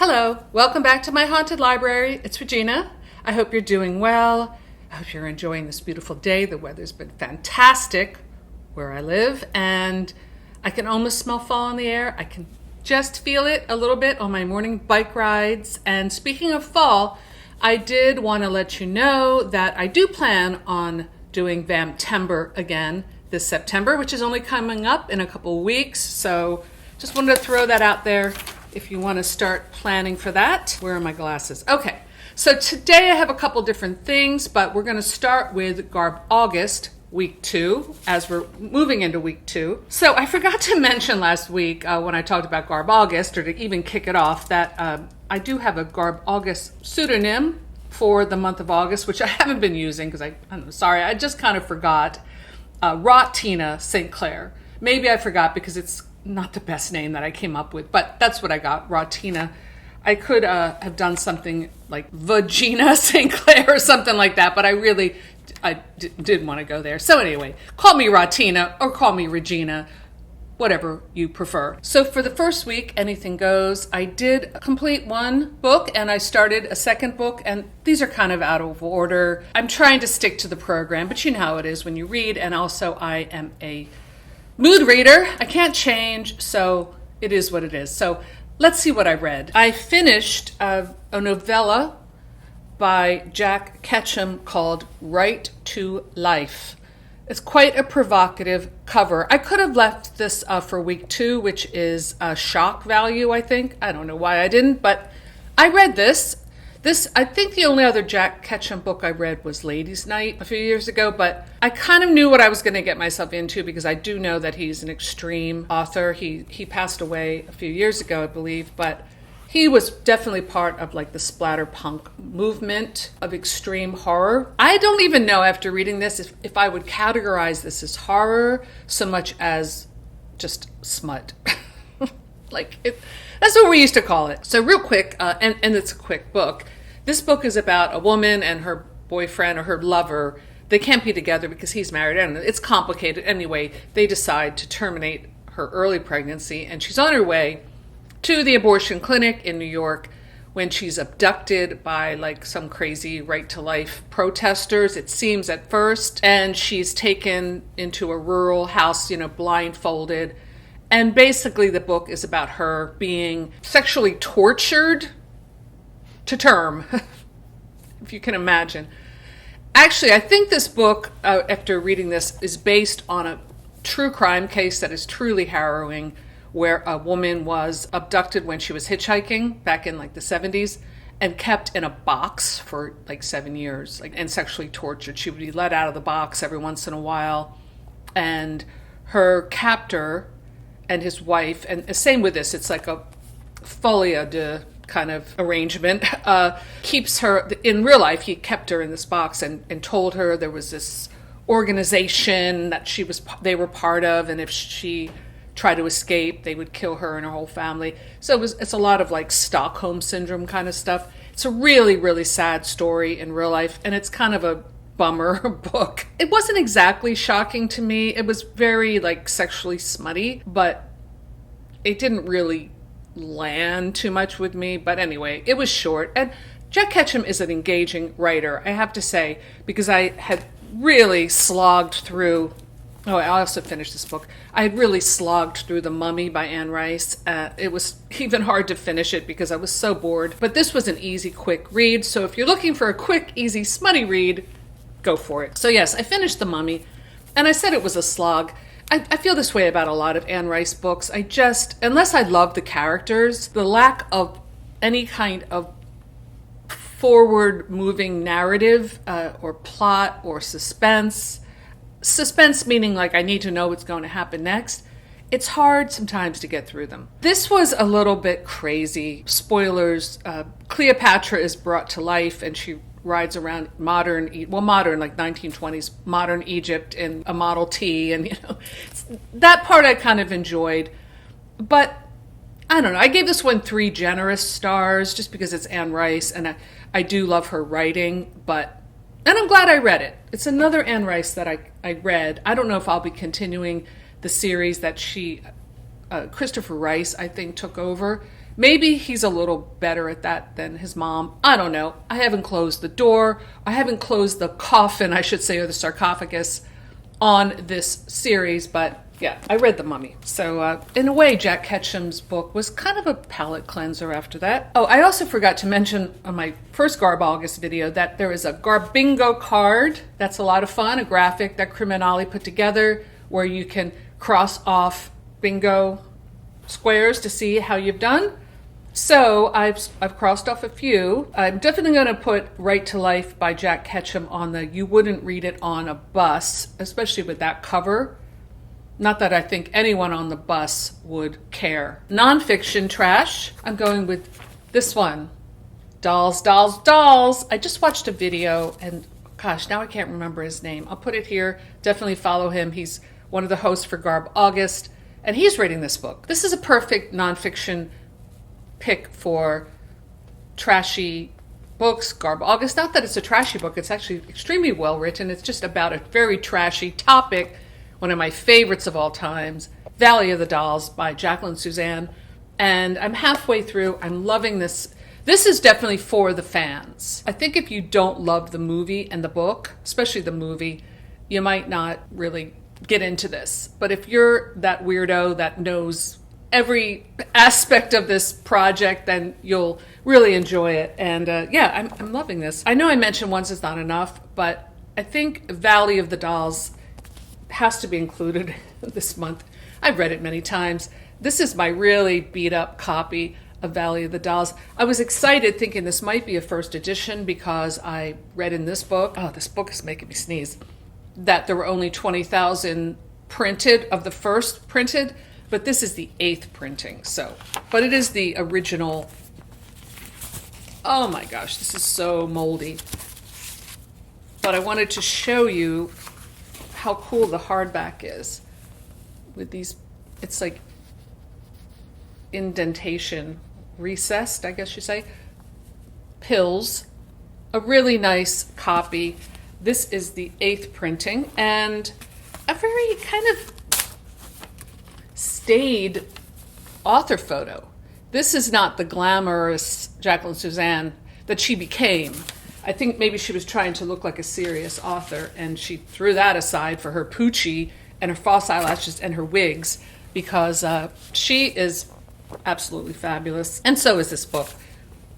Hello, welcome back to my haunted library. It's Regina. I hope you're doing well. I hope you're enjoying this beautiful day. The weather's been fantastic where I live, and I can almost smell fall in the air. I can just feel it a little bit on my morning bike rides. And speaking of fall, I did want to let you know that I do plan on doing Vamptember again this September, which is only coming up in a couple weeks. So just wanted to throw that out there if you want to start planning for that. Where are my glasses? Okay, so today I have a couple different things, but we're going to start with Garbaugust, week 2, as we're moving into week 2. So I forgot to mention last week when I talked about Garbaugust, or to even kick it off, that I do have a Garbaugust pseudonym for the month of August, which I haven't been using because I'm sorry, I just kind of forgot. Regina St. Clair. Maybe I forgot because it's not the best name that I came up with, but that's what I got, Regina. I could have done something like Vagina St. Clair or something like that, but I did want to go there. So anyway, call me Regina or call me Regina, whatever you prefer. So for the first week, anything goes. I did complete one book and I started a second book, and these are kind of out of order. I'm trying to stick to the program, but you know how it is when you read, and also I am a mood reader. I can't change, so it is what it is. So let's see what I read. I finished a novella by Jack Ketchum called Right to Life. It's quite a provocative cover. I could have left this for week 2, which is shock value, I think. I don't know why I didn't, but I read this. I think the only other Jack Ketchum book I read was Ladies' Night a few years ago, but I kind of knew what I was going to get myself into because I do know that he's an extreme author. He passed away a few years ago, I believe, but he was definitely part of like the splatterpunk movement of extreme horror. I don't even know after reading this if I would categorize this as horror so much as just smut. That's what we used to call it. So real quick, and it's a quick book. This book is about a woman and her boyfriend or her lover. They can't be together because he's married, and it's complicated. Anyway, they decide to terminate her early pregnancy, and she's on her way to the abortion clinic in New York when she's abducted by like some crazy right to life protesters, it seems at first, and she's taken into a rural house, blindfolded. And basically the book is about her being sexually tortured to term, if you can imagine. Actually, I think this book, after reading this, is based on a true crime case that is truly harrowing, where a woman was abducted when she was hitchhiking back in like the 70s and kept in a box for like 7 years, and sexually tortured. She would be let out of the box every once in a while. And her captor and his wife, and same with this, it's like a folie de kind of arrangement, keeps her, in real life, he kept her in this box and told her there was this organization that they were part of, and if she tried to escape, they would kill her and her whole family. So it's a lot of like Stockholm syndrome kind of stuff. It's a really, really sad story in real life, and it's kind of a bummer book. It wasn't exactly shocking to me. It was very like sexually smutty, but it didn't really land too much with me. But anyway, it was short. And Jack Ketchum is an engaging writer, I have to say, because I had really slogged through. Oh, I also finished this book. I had really slogged through The Mummy by Anne Rice. It was even hard to finish it because I was so bored. But this was an easy, quick read. So if you're looking for a quick, easy, smutty read, go for it. So yes, I finished The Mummy, and I said it was a slog. I feel this way about a lot of Anne Rice books. Unless I love the characters, the lack of any kind of forward-moving narrative or plot or suspense meaning like I need to know what's going to happen next, it's hard sometimes to get through them. This was a little bit crazy. Spoilers, Cleopatra is brought to life and she rides around modern like 1920s modern Egypt in a Model T, and that part I kind of enjoyed. But I don't know, I gave this one 3 generous stars just because it's Anne Rice and I do love her writing, and I'm glad I read it. It's another Anne Rice that I read. I don't know if I'll be continuing the series that Christopher Rice, I think, took over. Maybe he's a little better at that than his mom. I don't know. I haven't closed the door. I haven't closed the coffin, I should say, or the sarcophagus on this series, but yeah, I read The Mummy. So in a way, Jack Ketchum's book was kind of a palate cleanser after that. Oh, I also forgot to mention on my first Garbaugust video that there is a Garbingo card. That's a lot of fun, a graphic that Criminali put together where you can cross off bingo squares to see how you've done. So I've crossed off a few. I'm definitely going to put Right to Life by Jack Ketchum on the you wouldn't read it on a bus, especially with that cover. Not that I think anyone on the bus would care. Nonfiction trash. I'm going with this one. Dolls, Dolls, Dolls. I just watched a video and gosh, now I can't remember his name. I'll put it here. Definitely follow him. He's one of the hosts for Garbaugust, and he's reading this book. This is a perfect nonfiction pick for trashy books. Garbaugust, not that it's a trashy book, it's actually extremely well written. It's just about a very trashy topic. One of my favorites of all times, Valley of the Dolls by Jacqueline Suzanne. And I'm halfway through. I'm loving this. This is definitely for the fans. I think if you don't love the movie and the book, especially the movie, you might not really get into this. But if you're that weirdo that knows every aspect of this project, then you'll really enjoy it. And yeah, I'm loving this. I know I mentioned Once Is Not Enough, but I think Valley of the Dolls has to be included this month. I've read it many times. This is my really beat up copy of Valley of the Dolls. I was excited thinking this might be a first edition because I read in this book, oh, this book is making me sneeze, that there were only 20,000 printed of the first printed, but this is the 8th printing. So, but it is the original. Oh my gosh, this is so moldy. But I wanted to show you how cool the hardback is with these, it's like indentation, recessed, I guess you say, pills. A really nice copy. This is the 8th printing and a very kind of staid author photo. This is not the glamorous Jacqueline Suzanne that she became. I think maybe she was trying to look like a serious author and she threw that aside for her poochie and her false eyelashes and her wigs because she is absolutely fabulous. And so is this book.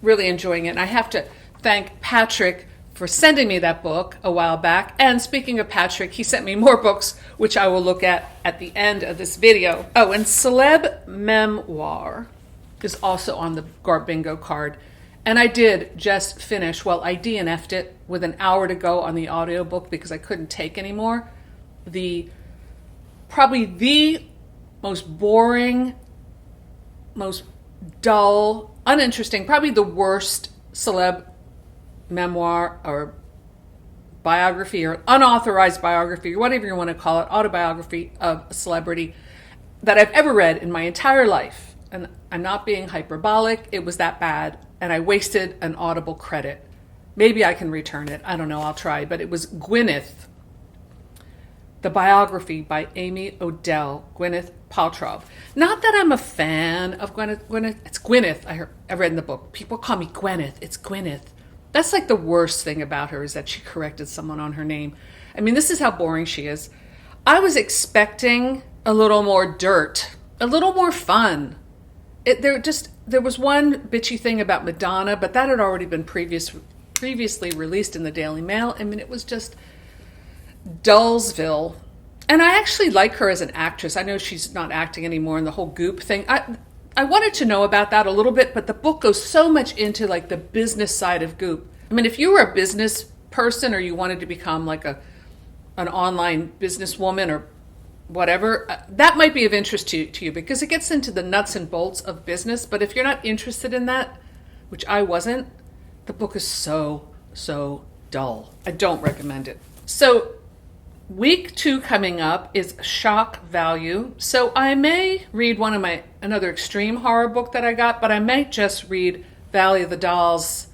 Really enjoying it. And I have to thank Patrick for sending me that book a while back. And speaking of Patrick, he sent me more books, which I will look at the end of this video. Oh, and Celeb Memoir is also on the Garbingo card. And I did just finish, well, I DNF'd it with an hour to go on the audiobook because I couldn't take anymore. Probably the most boring, most dull, uninteresting, probably the worst celeb memoir or biography or unauthorized biography or whatever you want to call it, autobiography of a celebrity that I've ever read in my entire life. And I'm not being hyperbolic. It was that bad. And I wasted an Audible credit. Maybe I can return it. I don't know. I'll try. But it was Gwyneth, the biography by Amy Odell, Gwyneth Paltrow. Not that I'm a fan of Gwyneth. It's Gwyneth. I read in the book. People call me Gwyneth. It's Gwyneth. That's like the worst thing about her is that she corrected someone on her name. I mean, this is how boring she is. I was expecting a little more dirt, a little more fun. There was one bitchy thing about Madonna, but that had already been previously released in the Daily Mail. I mean, it was just Dullsville. And I actually like her as an actress. I know she's not acting anymore in the whole Goop thing. I wanted to know about that a little bit, but the book goes so much into like the business side of Goop. I mean, if you were a business person or you wanted to become like an online businesswoman or whatever, that might be of interest to you because it gets into the nuts and bolts of business. But if you're not interested in that, which I wasn't, the book is so dull. I don't recommend it. So week 2 coming up is shock value. So I may read another extreme horror book that I got, but I might just read Valley of the Dolls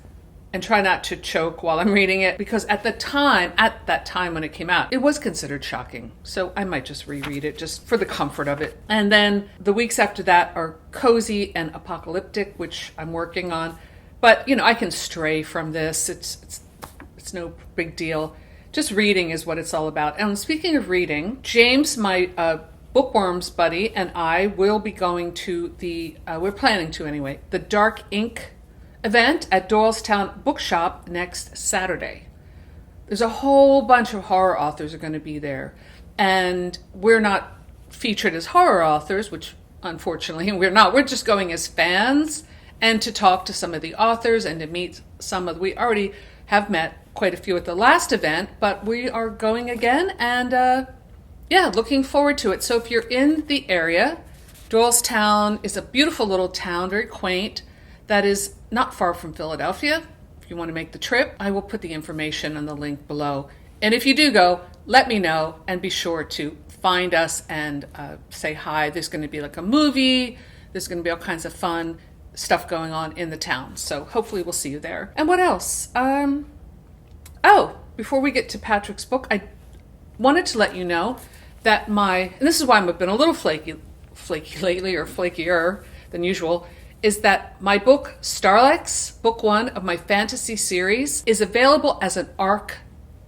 and try not to choke while I'm reading it, because at that time when it came out, it was considered shocking. So I might just reread it just for the comfort of it. And then the weeks after that are cozy and apocalyptic, which I'm working on. But, I can stray from this. It's no big deal. Just reading is what it's all about. And speaking of reading, James, my bookworms buddy, and I will be going to we're planning to anyway, the Dark Ink event at Doylestown Bookshop next Saturday. There's a whole bunch of horror authors are going to be there. And we're not featured as horror authors, which unfortunately we're not. We're just going as fans and to talk to some of the authors and to meet we already have met quite a few at the last event, but we are going again and looking forward to it. So if you're in the area, Doylestown is a beautiful little town, very quaint, that is not far from Philadelphia. If you want to make the trip, I will put the information and the link below. And if you do go, let me know and be sure to find us and say hi. There's going to be like a movie. There's going to be all kinds of fun stuff going on in the town. So hopefully we'll see you there. And what else? Before we get to Patrick's book, I wanted to let you know that and this is why I've been a little flaky lately, or flakier than usual, is that my book, Starlex, book 1 of my fantasy series, is available as an ARC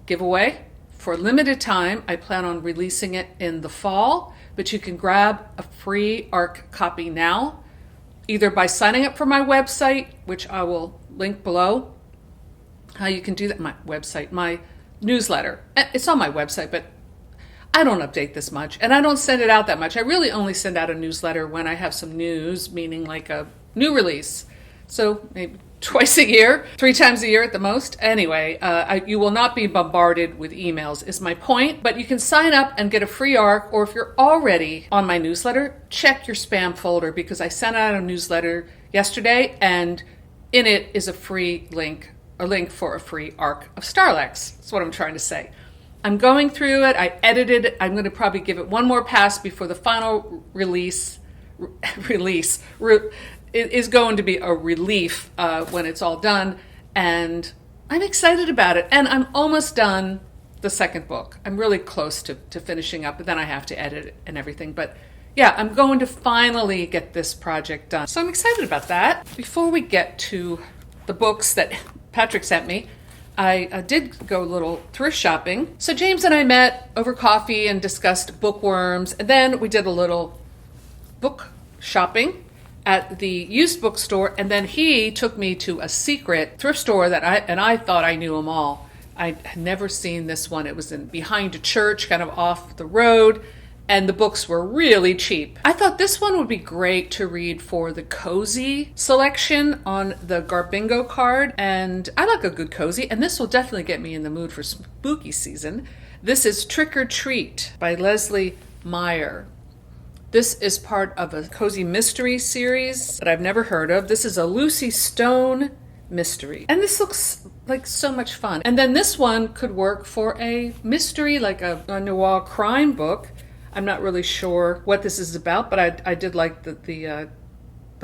giveaway for a limited time. I plan on releasing it in the fall, but you can grab a free ARC copy now, either by signing up for my website, which I will link below. How you can do that, my newsletter. It's on my website, but I don't update this much, and I don't send it out that much. I really only send out a newsletter when I have some news, meaning like a new release. So maybe twice a year, 3 times a year at the most. Anyway, you will not be bombarded with emails is my point, but you can sign up and get a free ARC, or if you're already on my newsletter, check your spam folder, because I sent out a newsletter yesterday, and in it is a link for a free ARC of Starlex. That's what I'm trying to say. I'm going through it. I edited it. I'm going to probably give it one more pass before the final release. It is going to be a relief when it's all done. And I'm excited about it. And I'm almost done the second book. I'm really close to finishing up, but then I have to edit it and everything. But yeah, I'm going to finally get this project done. So I'm excited about that. Before we get to the books that Patrick sent me, I did go a little thrift shopping. So James and I met over coffee and discussed bookworms. And then we did a little book shopping at the used bookstore. And then he took me to a secret thrift store that I thought I knew them all. I had never seen this one. It was behind a church, kind of off the road. And the books were really cheap. I thought this one would be great to read for the cozy selection on the Garbaugust card. And I like a good cozy, and this will definitely get me in the mood for spooky season. This is Trick or Treat by Leslie Meyer. This is part of a cozy mystery series that I've never heard of. This is a Lucy Stone mystery. And this looks like so much fun. And then this one could work for a mystery, like a noir crime book. I'm not really sure what this is about, but I did like the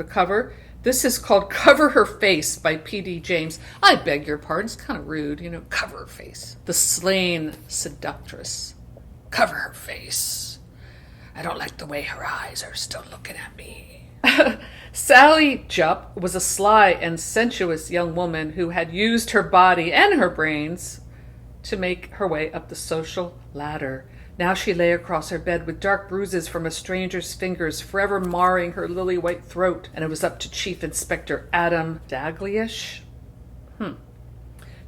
cover. This is called Cover Her Face by P.D. James. I beg your pardon, it's kind of rude, cover her face. The Slain Seductress. Cover her face. I don't like the way her eyes are still looking at me. Sally Jupp was a sly and sensuous young woman who had used her body and her brains to make her way up the social ladder. Now she lay across her bed with dark bruises from a stranger's fingers forever marring her lily-white throat, and it was up to Chief Inspector Adam Dalglish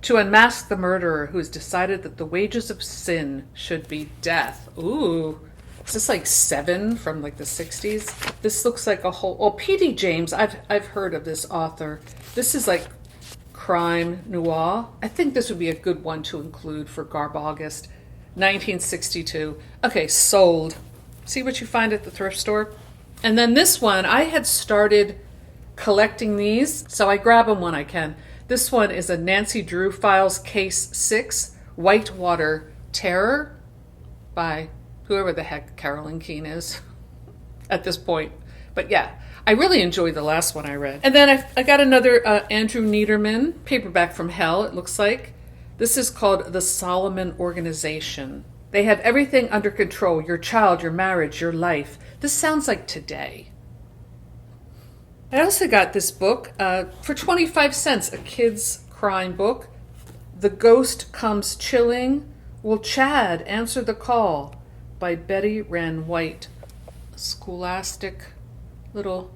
to unmask the murderer who has decided that the wages of sin should be death. Ooh. Is this like Seven from like the 60s? This looks like a whole... Oh, P.D. James, I've heard of this author. This is like crime noir. I think this would be a good one to include for Garbaugust. 1962. Okay, sold. See what you find at the thrift store? And then this one, I had started collecting these, so I grab them when I can. This one is a Nancy Drew Files Case 6, Whitewater Terror by whoever the heck Carolyn Keene is at this point. But yeah, I really enjoyed the last one I read. And then I got another Andrew Niederman paperback from hell, it looks like. This is called The Solomon Organization. They have everything under control: your child, your marriage, your life. This sounds like today. I also got this book for 25 cents, a kid's crime book. The Ghost Comes Chilling. Will Chad Answer the Call? By Betty Wren White. A scholastic little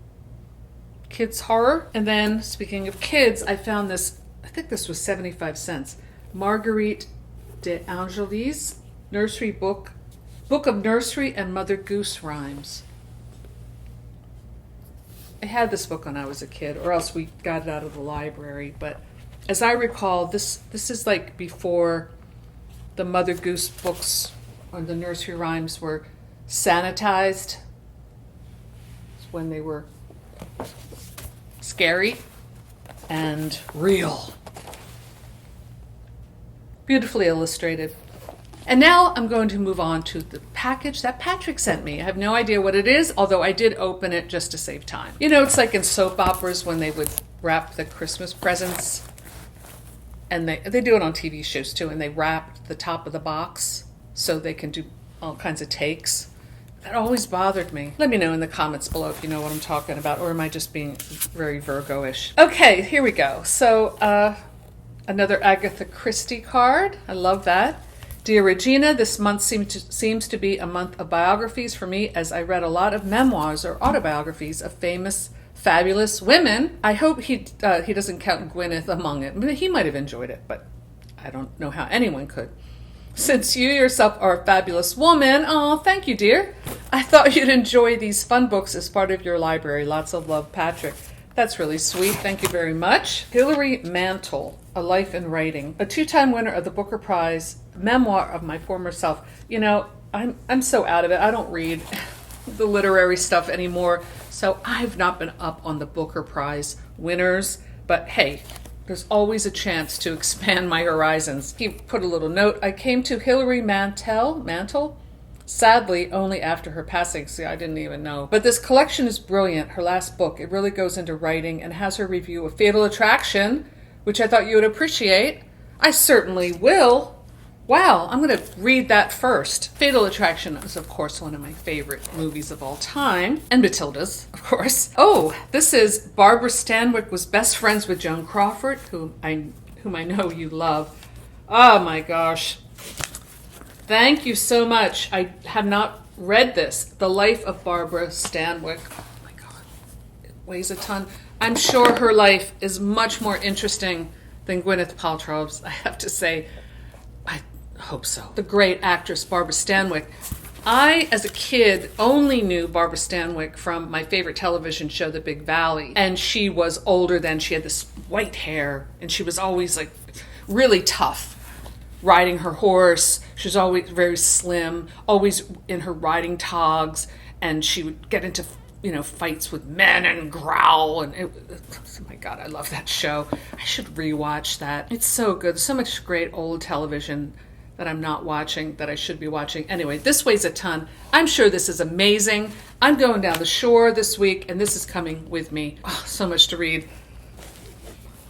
kids horror. And then, speaking of kids, I found this, I think this was 75 cents. Marguerite de Angelis, nursery book of nursery and Mother Goose rhymes. I had this book when I was a kid, or else we got it out of the library. But as I recall, this is like before the Mother Goose books or the nursery rhymes were sanitized. It's when they were scary and real. Beautifully illustrated. And now I'm going to move on to the package that Patrick sent me. I have no idea what it is, although I did open it just to save time. You know, it's like in soap operas when they would wrap the Christmas presents, and they do it on TV shows too, and they wrap the top of the box so they can do all kinds of takes. That always bothered me. Let me know in the comments below if you know what I'm talking about, or am I just being very Virgo-ish? Okay, here we go. So, another Agatha Christie card. I love that. Dear Regina, this month seems to be a month of biographies for me, as I read a lot of memoirs or autobiographies of famous, fabulous women. I hope he doesn't count Gwyneth among it. He might have enjoyed it, but I don't know how anyone could. Since you yourself are a fabulous woman, oh, thank you, dear. I thought you'd enjoy these fun books as part of your library. Lots of love, Patrick. That's really sweet. Thank you very much. Hilary Mantel, A Life in Writing, a 2-time winner of the Booker Prize, memoir of my former self. You know, I'm so out of it. I don't read the literary stuff anymore, so I've not been up on the Booker Prize winners. But hey, there's always a chance to expand my horizons. He put a little note. I came to Hilary Mantel, sadly, only after her passing. See, I didn't even know. But this collection is brilliant. Her last book, it really goes into writing, and has her review of Fatal Attraction, which I thought you would appreciate. I certainly will. Wow, I'm going to read that first. Fatal Attraction is, of course, one of my favorite movies of all time. And Matilda's, of course. Oh, this is Barbara Stanwyck was best friends with Joan Crawford, whom I know you love. Oh my gosh. Thank you so much. I have not read this. The Life of Barbara Stanwyck. Oh my God. It weighs a ton. I'm sure her life is much more interesting than Gwyneth Paltrow's, I have to say. I hope so. The great actress Barbara Stanwyck. I, as a kid, only knew Barbara Stanwyck from my favorite television show, The Big Valley. And she was older then. She had this white hair, and she was always like really tough, riding her horse. She was always very slim, always in her riding togs, and she would get into fights with men and growl. And oh my God, I love that show. I should rewatch that. It's so good. So much great old television that I'm not watching that I should be watching. Anyway, this weighs a ton. I'm sure this is amazing. I'm going down the shore this week, and this is coming with me. Oh, so much to read.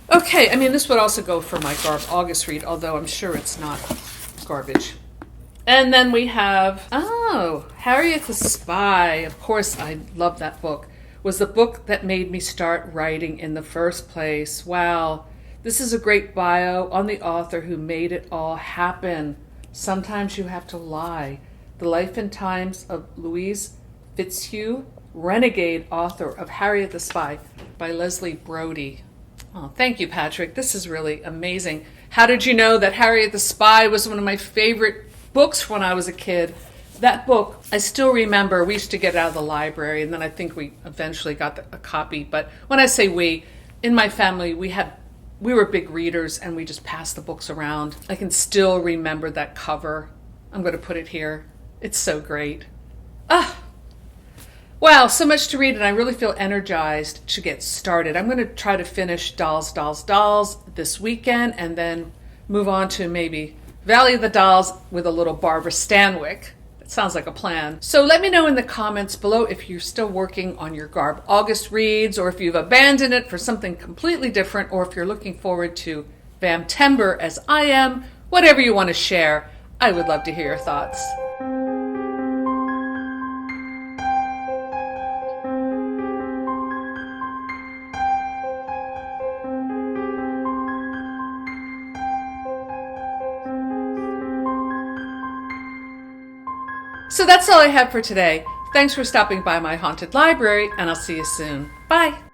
Okay, I mean, this would also go for my Garbaugust read, although I'm sure it's not garbage. And then we have, Harriet the Spy. Of course, I love that book. Was the book that made me start writing in the first place. Wow. This is a great bio on the author who made it all happen. Sometimes you have to lie. The Life and Times of Louise Fitzhugh, renegade author of Harriet the Spy by Leslie Brody. Oh, thank you, Patrick. This is really amazing. How did you know that Harriet the Spy was one of my favorite books when I was a kid? That book, I still remember, we used to get it out of the library, and then I think we eventually got a copy. But when I say we, in my family, we were big readers, and we just passed the books around. I can still remember that cover. I'm going to put it here. It's so great. Wow, so much to read, and I really feel energized to get started. I'm going to try to finish Dolls this weekend, and then move on to maybe Valley of the Dolls with a little Barbara Stanwyck. It sounds like a plan. So let me know in the comments below if you're still working on your Garbaugust reads, or if you've abandoned it for something completely different, or if you're looking forward to Vamtember as I am. Whatever you want to share, I would love to hear your thoughts. So that's all I have for today. Thanks for stopping by my haunted library, and I'll see you soon. Bye.